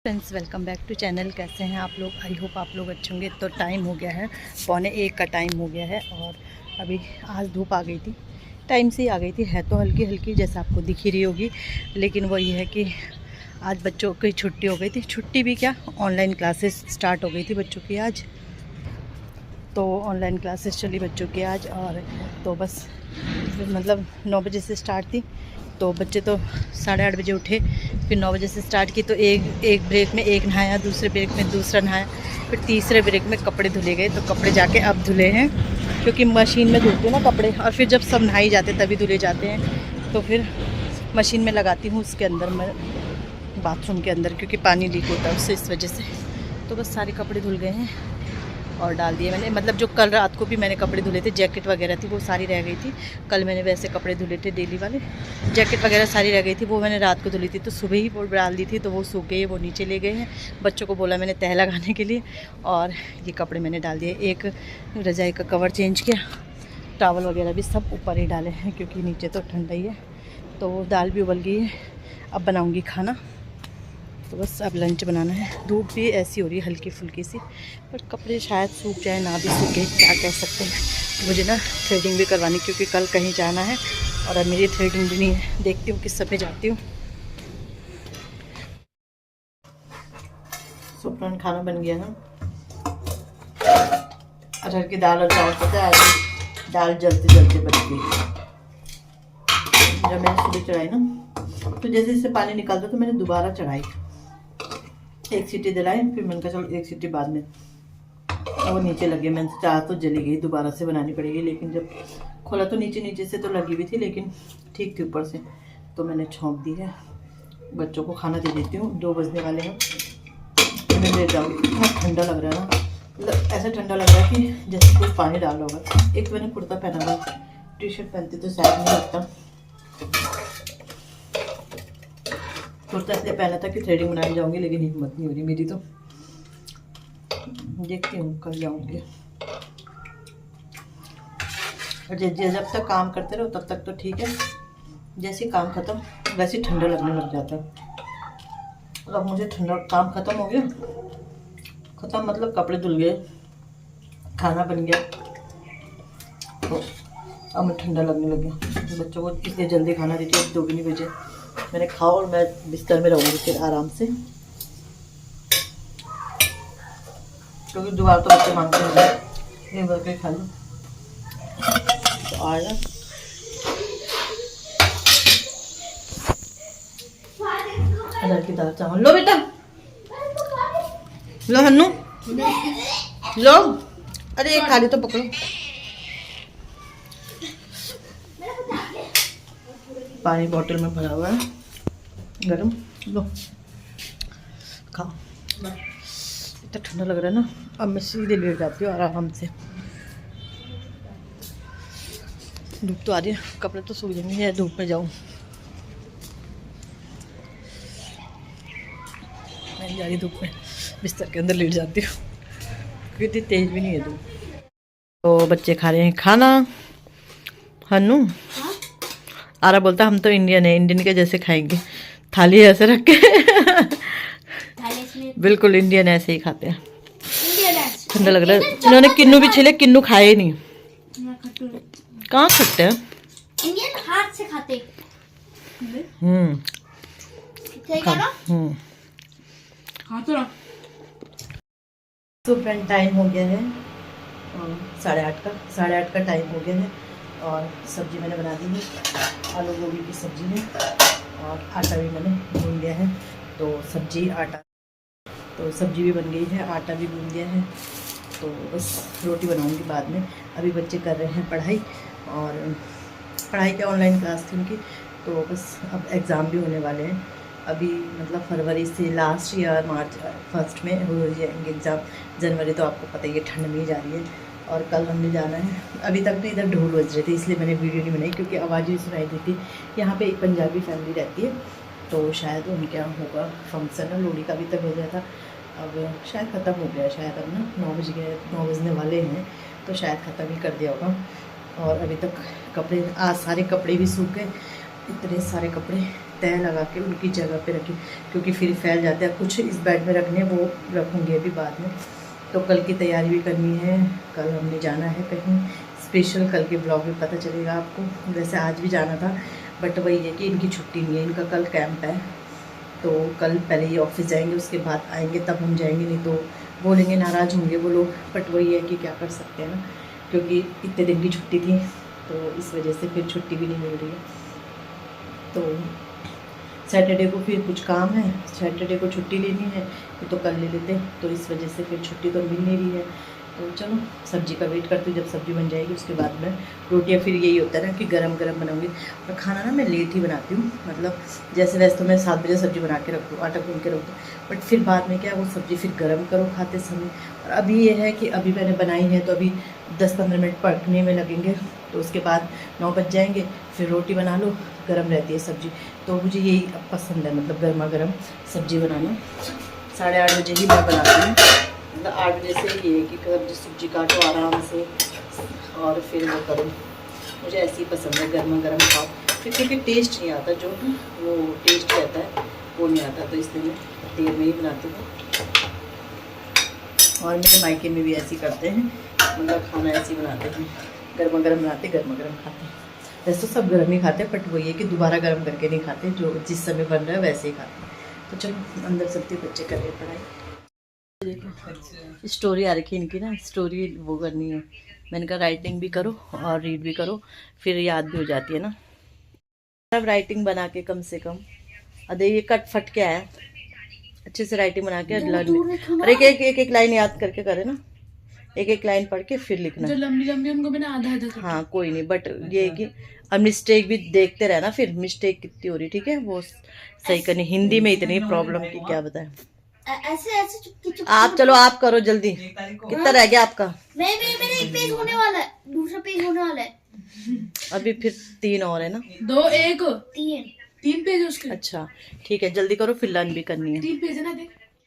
Friends, welcome back to channel. कैसे हैं आप लोग? आई होप आप लोग अच्छे होंगे। तो टाइम हो गया है 12:45 का टाइम हो गया है और अभी आज धूप आ गई थी, टाइम से ही आ गई थी। है तो हल्की हल्की जैसे आपको दिख ही रही होगी, लेकिन वो ये है कि आज बच्चों की छुट्टी हो गई थी। छुट्टी भी क्या, ऑनलाइन क्लासेस स्टार्ट हो गई थी बच्चों की आज। तो ऑनलाइन क्लासेस चली बच्चों की आज, और तो बस मतलब 9 बजे से स्टार्ट थी। तो बच्चे तो 8:30 बजे उठे, फिर 9 बजे से स्टार्ट की। तो एक ब्रेक में एक नहाया, दूसरे ब्रेक में दूसरा नहाया, फिर तीसरे ब्रेक में कपड़े धुले गए। तो कपड़े जाके अब धुले हैं, क्योंकि मशीन में धुलती हूँ ना कपड़े, और फिर जब सब नहाई जाते तभी धुले जाते हैं। तो फिर मशीन में लगाती हूँ उसके अंदर, मैं बाथरूम के अंदर, क्योंकि पानी लीक होता है उससे, इस वजह से। तो बस सारे कपड़े धुल गए हैं और डाल दिए मैंने। मतलब जो कल रात को भी मैंने कपड़े धुले थे, जैकेट वगैरह थी वो सारी रह गई थी। कल मैंने वैसे कपड़े धुले थे डेली वाले, जैकेट वगैरह सारी रह गई थी, वो मैंने रात को धुली थी। तो सुबह ही वो डाल दी थी, तो वो सूख गई, वो नीचे ले गए हैं। बच्चों को बोला मैंने तह लगाने के लिए, और ये कपड़े मैंने डाल दिए। एक रज़ाई का कवर चेंज किया, टॉवल वगैरह भी सब ऊपर ही डाले हैं, क्योंकि नीचे तो ठंडा ही है। तो दाल भी उबल गई है, अब बनाऊँगी खाना। तो बस अब लंच बनाना है। धूप भी ऐसी हो रही है हल्की फुल्की सी, पर कपड़े शायद सूख जाए ना भी सूखे, क्या कह सकते हैं। मुझे ना थ्रेडिंग भी करवानी, क्योंकि कल कहीं जाना है और अब मेरी थ्रेडिंग भी नहीं है। देखती हूँ किस समय जाती हूँ। सुपरन खाना बन गया ना, अरहर की दाल और चावल। पता है आज दाल जल्दी जल्दी बन गई। जब मैंने सुबह चढ़ाई ना, तो जैसे इससे पानी निकालता, तो मैंने दोबारा चढ़ाई, एक सीटी दिलाई। फिर मैंने कहा चलो एक सीटी बाद में, वो नीचे लगे। मैंने चाह तो जली गई, दोबारा से बनानी पड़ेगी। लेकिन जब खोला तो नीचे नीचे से तो लगी हुई थी, लेकिन ठीक थी ऊपर से। तो मैंने छोंक दी है। बच्चों को खाना दे देती हूँ, 2 बजने वाले हैं, मैं ले जाऊँगी। इतना ठंडा लग रहा है ना, मतलब ऐसा ठंडा लग रहा है कि जैसे कोई पानी डाला होगा। एक तो मैंने कुर्ता पहना हुआ, टी शर्ट पहनती तो शायद नहीं लगता। कुर्ता इसलिए पहना था कि थ्रेडिंग बनाने जाऊँगी, लेकिन हिम्मत नहीं हो रही मेरी। तो देखती हूँ कल जाऊँगी। और जब तक काम करते रहो तब तक तो ठीक है, जैसे ही काम ख़त्म वैसे ही ठंडा लगने लग जाता है। और अब मुझे ठंडा, काम ख़त्म हो गया, ख़त्म मतलब कपड़े धुल गए, खाना बन गया, तो अब मुझे ठंडा लगने लग गया। बच्चों को इसलिए जल्दी खाना देती हूँ, 2 भी नहीं बजे मैंने खाओ, और मैं बिस्तर में रहूँगी फिर आराम से, क्योंकि दोबारा तो बच्चे मांगते हैं ये बर्गर खा लो। तो आया अदरक की दाल चावल। लो बेटा, लो हन्नू, लो। अरे एक खाली तो पकड़ो। पानी बोतल में भरा हुआ है गरम, लो खाओ। इतना ठंडा लग रहा है ना, अब मैं सीधे लेट जाती हूँ आराम से। धूप तो आ रही है, कपड़े तो सूख जाएंगे या धूप में जाऊँ। मैं जा रही धूप में, बिस्तर के अंदर लेट जाती हूँ, क्योंकि इतनी तेज भी नहीं है धूप। तो बच्चे खा रहे हैं खाना। हन्नू आरा बोलता हम तो इंडियन है, इंडियन के जैसे खाएंगे, थाली ऐसे रख के बिल्कुल इंडियन ऐसे ही खाते हैं। ठंडा लग रहा है। इन्होंने किन्नू भी छिले, किन्नू खाए ही नहीं। कहाँ खट्टे हैं? इंडियन हाथ से खाते। तो फ्रेंड टाइम हो गया है 8:30 का टाइम हो गया है, और सब्जी मैंने बना दी है, आलू गोभी की सब्जी है, और आटा भी मैंने भून दिया है। तो सब्जी आटा, तो सब्जी भी बन गई है, आटा भी भून दिया है। तो बस रोटी बनाऊंगी बाद में। अभी बच्चे कर रहे हैं पढ़ाई, और पढ़ाई की ऑनलाइन क्लास थी उनकी। तो बस अब एग्ज़ाम भी होने वाले हैं। अभी मतलब फरवरी से लास्ट या मार्च फर्स्ट में हो जाएंगे एग्ज़ाम। जनवरी तो आपको पता ही है ठंड में ही जा रही है। और कल हमने जाना है, अभी तक तो इधर ढोल बज रहे थे, इसलिए मैंने वीडियो नहीं बनाई, क्योंकि आवाज़ ही सुनाई देती। यहाँ पे एक पंजाबी फैमिली रहती है, तो शायद उनके यहाँ होगा फंक्शन, लोहड़ी का भी तक हो गया था, अब शायद ख़त्म हो गया। शायद अब ना 9 बजने वाले हैं, तो शायद ख़त्म ही कर दिया होगा। और अभी तक कपड़े, आज सारे कपड़े भी सूख गए, इतने सारे कपड़े तह लगा के उनकी जगह पे रखें, क्योंकि फिर फैल जाते हैं। कुछ इस बेड में रखने वो रखूँगी अभी बाद में। तो कल की तैयारी भी करनी है, कल हमने जाना है कहीं स्पेशल, कल के ब्लॉग में पता चलेगा आपको। वैसे आज भी जाना था बट वही है कि इनकी छुट्टी नहीं है, इनका कल कैंप है। तो कल पहले ये ऑफिस जाएंगे, उसके बाद आएंगे तब हम जाएंगे, नहीं तो बोलेंगे, नाराज़ होंगे वो लोग। बट वही है कि क्या कर सकते हैं ना, क्योंकि इतने दिन की छुट्टी थी तो इस वजह से फिर छुट्टी भी नहीं मिल रही है। तो सैटरडे को फिर कुछ काम है, सैटरडे को छुट्टी लेनी है, तो कल ले लेते, तो इस वजह से फिर छुट्टी तो मिल नहीं रही है। तो चलो सब्ज़ी का वेट करती हूँ, जब सब्ज़ी बन जाएगी उसके बाद में रोटियाँ। फिर यही होता है ना कि गरम गरम बनाऊंगी। और खाना ना मैं लेट ही बनाती हूँ, मतलब जैसे वैसे तो मैं 7 बजे सब्ज़ी बना के रख दूँ, आटा गूँध के रख दूँ, बट फिर बाद में क्या वो सब्ज़ी फिर गर्म करो खाते समय। और अभी ये है कि अभी मैंने बनाई है तो अभी 10-15 मिनट पकने में लगेंगे, तो उसके बाद 9 बज जाएंगे, फिर रोटी बना लो, गर्म रहती है सब्ज़ी। तो मुझे यही अब पसंद है, मतलब गर्मा गर्म सब्ज़ी बनाना। 8:30 बजे ही मैं बनाती हूँ, मतलब 8 बजे से ये है कि सब्ज़ी काटो आराम से और फिर वो करो। मुझे ऐसी ही पसंद है, गर्मा गर्म खाओ, फिर क्योंकि टेस्ट नहीं आता, जो वो टेस्ट रहता है वो नहीं आता, तो इसलिए मैं तेल में ही बनाती हूँ। और मेरे मायके में भी ऐसे ही करते हैं, मतलब खाना ऐसे ही बनाते हैं, गर्मा गर्म बनाते, गर्मा गर्म खाते हैं। वैसे तो सब गर्म ही खाते हैं, बट वही है कि दोबारा गर्म करके नहीं खाते, जो जिस समय बन रहा है वैसे ही खाते हैं। तो चलो अंदर चलते, बच्चे कर रहे पढ़ाई। देखो स्टोरी आ रखी है इनकी ना, स्टोरी वो करनी है। मैंने कहा राइटिंग भी करो और रीड भी करो, फिर याद भी हो जाती है ना। अब राइटिंग बना के कम से कम, अरे ये कट फट क्या है, अच्छे से राइटिंग बना के लर्न, और एक लाइन याद करके करे ना, एक लाइन पढ़ के फिर लिखना। जो लंबी लंबी उनको मैंने आधा आधा हाँ कोई नहीं, बट ये है कि अब मिस्टेक भी देखते रहना, फिर मिस्टेक कितनी हो रही, ठीक है वो सही करनी। हिंदी में इतनी प्रॉब्लम की क्या बताएं। ऐसे ऐसे चुपके चुपके आप चलो आप करो जल्दी, कितना रह गया आपका? मेरा एक पेज होने वाला है, दूसरा पेज होने वाला है। अभी फिर 3 और है ना? 2 1 3 3 पेज उसके। अच्छा ठीक है, जल्दी करो, फिर लर्न भी करनी है। 3 पेज है ना, देख